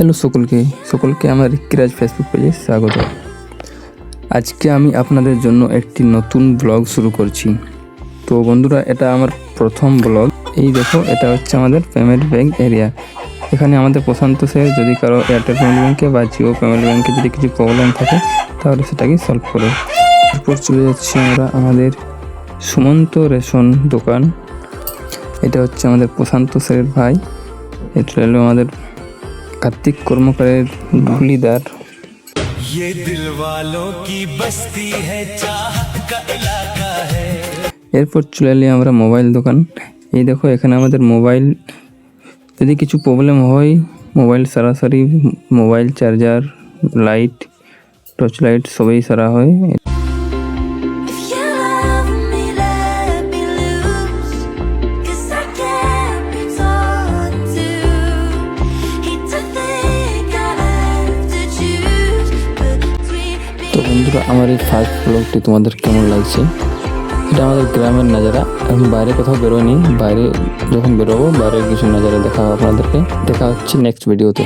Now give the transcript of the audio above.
Hello সকলকে আমার রিক্কিরাজ Facebook পেজে স্বাগত। আজকে আমি আপনাদের জন্য একটি নতুন ব্লগ শুরু করছি। তো বন্ধুরা, এটা আমার প্রথম ব্লগ। এই দেখো, এটা হচ্ছে আমাদের পেমেন্ট ব্যাঙ্ক এরিয়া। এখানে আমাদের প্রশান্ত স্যার যদি কারো এয়ারটেল পেমেন্ট ব্যাঙ্কে বা জিও পেমেন্ট ব্যাঙ্কে যদি কিছু প্রবলেম থাকে তাহলে সেটাকে সলভ করে। এরপর চলে যাচ্ছি আমরা আমাদের সুমন্ত রেশন দোকান। এটা হচ্ছে আমাদের প্রশান্ত স্যারের ভাই। এটা হলো আমাদের কার্তিক কর্মকারের ধুলিদার। এরপর চলে এলি আমরা মোবাইল দোকান। এই দেখো, এখানে আমাদের মোবাইল যদি কিছু প্রবলেম হয়, মোবাইল সরাসরি mobile charger, light, torch light সবই সারা হয়। তো বন্ধুরা, আমার এই ফার্স্ট ব্লগটি তোমাদের কেমন লাগছে? এটা আমাদের গ্রামের নাজারা। এখন বাইরে কোথাও বেরোয়নি, বাইরে যখন বেরোবো বাইরের কিছু নাজারা দেখা আপনাদেরকে। দেখা হচ্ছে নেক্সট ভিডিওতে।